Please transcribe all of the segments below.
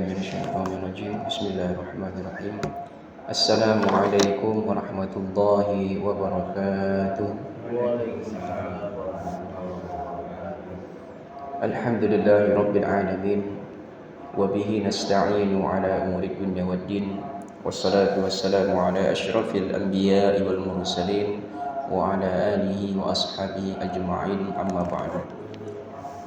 من الشيطان الرجيم بسم الله الرحمن الرحيم السلام عليكم ورحمة الله وبركاته الحمد لله رب العالمين وبه نستعين على أمور الدنيا والدين والصلاة والسلام على أشرف الأنبياء والمرسلين وعلى آله وأصحابه أجمعين أما بعد.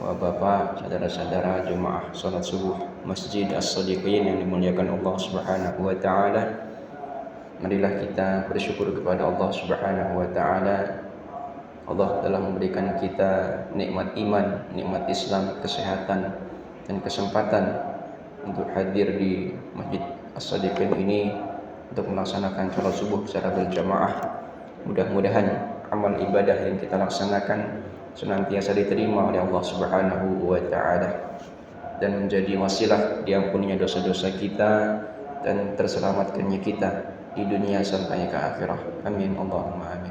Bapak, saudara-saudara jemaah salat subuh Masjid As-Shadiqin yang dimuliakan Allah Subhanahu wa taala. Marilah kita bersyukur kepada Allah Subhanahu wa taala. Allah telah memberikan kita nikmat iman, nikmat Islam, kesehatan dan kesempatan untuk hadir di Masjid As-Shadiqin ini untuk melaksanakan salat subuh secara berjamaah. Mudah-mudahan amal ibadah yang kita laksanakan senantiasa diterima oleh Allah Subhanahu wa taala dan menjadi wasilah diampuninya dosa-dosa kita dan terselamatkannya kita di dunia sampai ke akhirah. Amin Allahumma amin.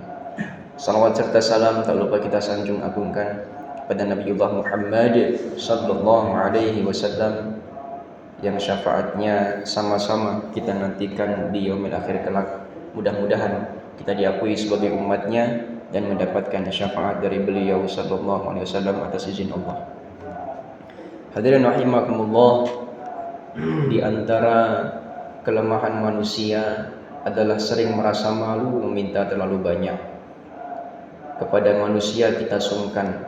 Salawat serta salam tak lupa kita sanjung agungkan pada Nabiullah Muhammad sallallahu alaihi wasallam yang syafaatnya sama-sama kita nantikan di yaumil akhir kelak. Mudah-mudahan kita diakui sebagai umatnya dan mendapatkan syafaat dari beliau sallallahu alaihi wasallam atas izin Allah. Hadirin rahimakumullah, di antara kelemahan manusia adalah sering merasa malu meminta terlalu banyak. Kepada manusia kita sungkan,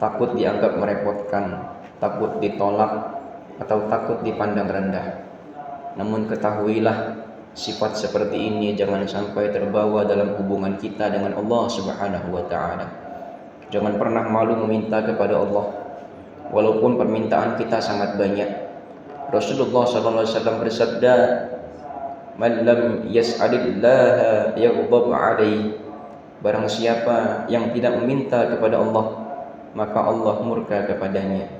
takut dianggap merepotkan, takut ditolak atau takut dipandang rendah. Namun ketahuilah, sifat seperti ini jangan sampai terbawa dalam hubungan kita dengan Allah Subhanahu wa taala. Jangan pernah malu meminta kepada Allah walaupun permintaan kita sangat banyak. Rasulullah sallallahu alaihi wasallam bersabda, "Man lam yas'alillaha yaghdab 'alaihi." Barang siapa yang tidak meminta kepada Allah, maka Allah murka kepadanya.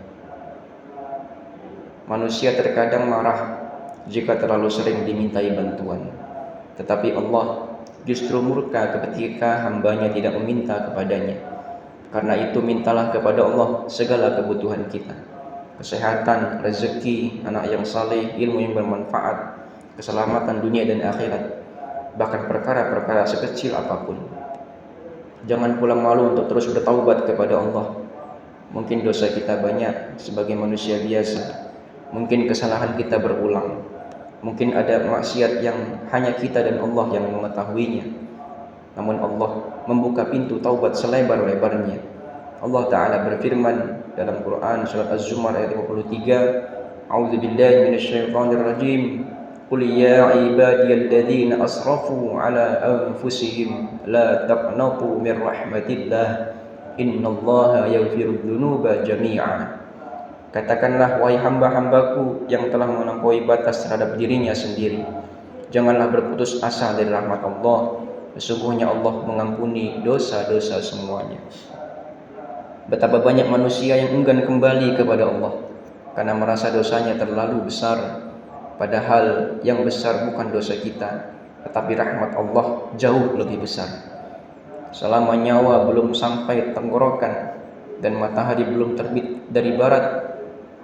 Manusia terkadang marah jika terlalu sering dimintai bantuan, tetapi Allah justru murka ketika hambanya tidak meminta kepadanya. Karena itu mintalah kepada Allah segala kebutuhan kita, kesehatan, rezeki, anak yang saleh, ilmu yang bermanfaat, keselamatan dunia dan akhirat, bahkan perkara-perkara sekecil apapun. Jangan pula malu untuk terus bertaubat kepada Allah. Mungkin dosa kita banyak sebagai manusia biasa, mungkin kesalahan kita berulang, mungkin ada maksiat yang hanya kita dan Allah yang mengetahuinya. Namun Allah membuka pintu taubat selebar-lebarnya. Allah Ta'ala berfirman dalam Quran surat Az-Zumar ayat 53, A'udzubillahi minasyaitonirrajim, Qul ya ibadiyalladzina asrafu ala anfusihim la taqnatu min rahmatillah innallaha yaghfirudz dzunuba jami'a. Katakanlah, wahai hamba-hambaku yang telah melampaui batas terhadap dirinya sendiri, janganlah berputus asa dari rahmat Allah. Sesungguhnya Allah mengampuni dosa-dosa semuanya. Betapa banyak manusia yang enggan kembali kepada Allah karena merasa dosanya terlalu besar. Padahal yang besar bukan dosa kita, tetapi rahmat Allah jauh lebih besar. Selama nyawa belum sampai tenggorokan dan matahari belum terbit dari barat,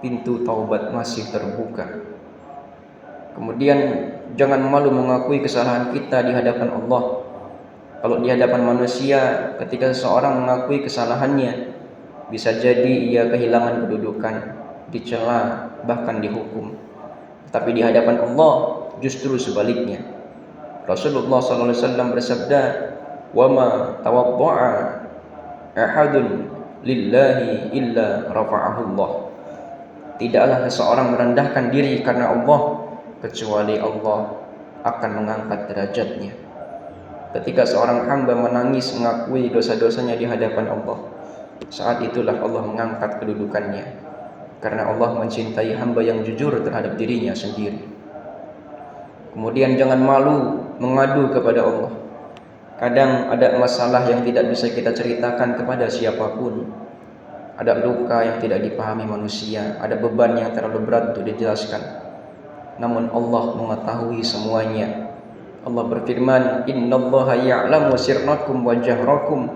pintu taubat masih terbuka. Kemudian jangan malu mengakui kesalahan kita di hadapan Allah. Kalau di hadapan manusia, ketika seseorang mengakui kesalahannya, bisa jadi ia kehilangan kedudukan, dicela, bahkan dihukum. Tapi di hadapan Allah justru sebaliknya. Rasulullah SAW bersabda, "Wa ma tawadda'a ahadun lillahi illa rafa'ahu Allah." Tidaklah seseorang merendahkan diri karena Allah, kecuali Allah akan mengangkat derajatnya. Ketika seorang hamba menangis mengakui dosa-dosanya di hadapan Allah, saat itulah Allah mengangkat kedudukannya. Karena Allah mencintai hamba yang jujur terhadap dirinya sendiri. Kemudian jangan malu mengadu kepada Allah. Kadang ada masalah yang tidak bisa kita ceritakan kepada siapapun. Ada luka yang tidak dipahami manusia, ada beban yang terlalu berat untuk dijelaskan. Namun Allah mengetahui semuanya. Allah berfirman, "Innallaha ya'lamu sirrakum wa jahrakum."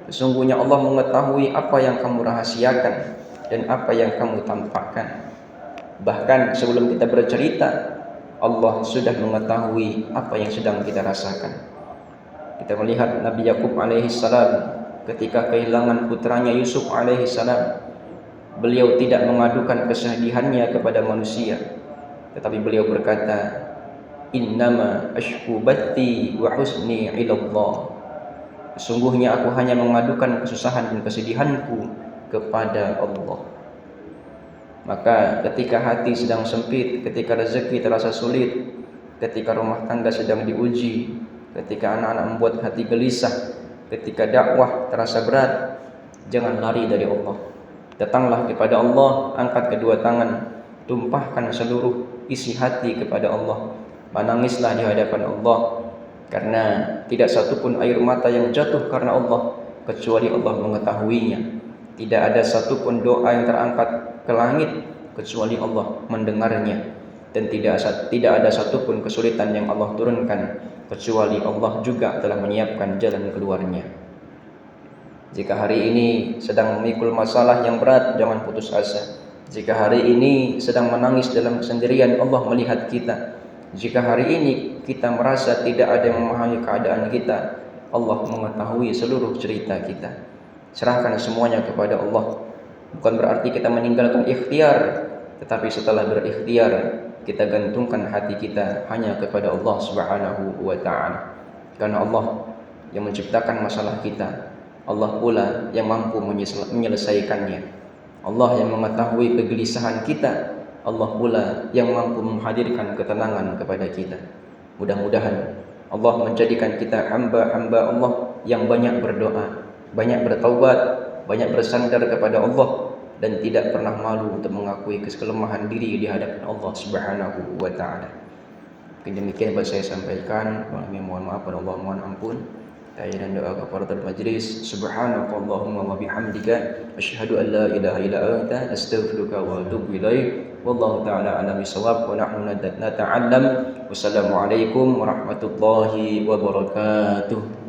Sesungguhnya Allah mengetahui apa yang kamu rahasiakan dan apa yang kamu tampakkan. Bahkan sebelum kita bercerita, Allah sudah mengetahui apa yang sedang kita rasakan. Kita melihat Nabi Yakub alaihissalam ketika kehilangan putranya Yusuf alaihissalam, beliau tidak mengadukan kesedihannya kepada manusia, tetapi beliau berkata, innama ashku batti wa husni ilallah. Sesungguhnya aku hanya mengadukan kesusahan dan kesedihanku kepada Allah. Maka ketika hati sedang sempit, ketika rezeki terasa sulit, ketika rumah tangga sedang diuji, ketika anak-anak membuat hati gelisah, ketika dakwah terasa berat, jangan lari dari Allah. Datanglah kepada Allah, angkat kedua tangan, tumpahkan seluruh isi hati kepada Allah. Menangislah di hadapan Allah, karena tidak satupun air mata yang jatuh karena Allah kecuali Allah mengetahuinya. Tidak ada satupun doa yang terangkat ke langit kecuali Allah mendengarnya, dan tidak ada satupun kesulitan yang Allah turunkan kecuali Allah juga telah menyiapkan jalan keluarnya. Jika hari ini sedang memikul masalah yang berat, jangan putus asa. Jika hari ini sedang menangis dalam kesendirian, Allah melihat kita. Jika hari ini kita merasa tidak ada yang memahami keadaan kita, Allah mengetahui seluruh cerita kita. Serahkan semuanya kepada Allah. Bukan berarti kita meninggalkan ikhtiar, tetapi setelah berikhtiar, kita gantungkan hati kita hanya kepada Allah Subhanahu wa ta'ala. Karena Allah yang menciptakan masalah kita, Allah pula yang mampu menyelesaikannya. Allah yang mengetahui kegelisahan kita, Allah pula yang mampu menghadirkan ketenangan kepada kita. Mudah-mudahan Allah menjadikan kita hamba-hamba Allah yang banyak berdoa, banyak bertaubat, banyak bersandar kepada Allah, dan tidak pernah malu untuk mengakui kelemahan diri di hadapan Allah Subhanahu wa ta'ala. Demikian yang saya sampaikan. Mohon maaf pada Allah, mohon ampun. Saya dan doa kafaratul majlis. Subhanakallahumma wa bihamdika asyhadu an la ilaha illa anta astaghfiruka wa atubu ilaik. Wallahu ta'ala a'lam bissawab wa nahnu nata'allam. Wassalamualaikum warahmatullahi wabarakatuh.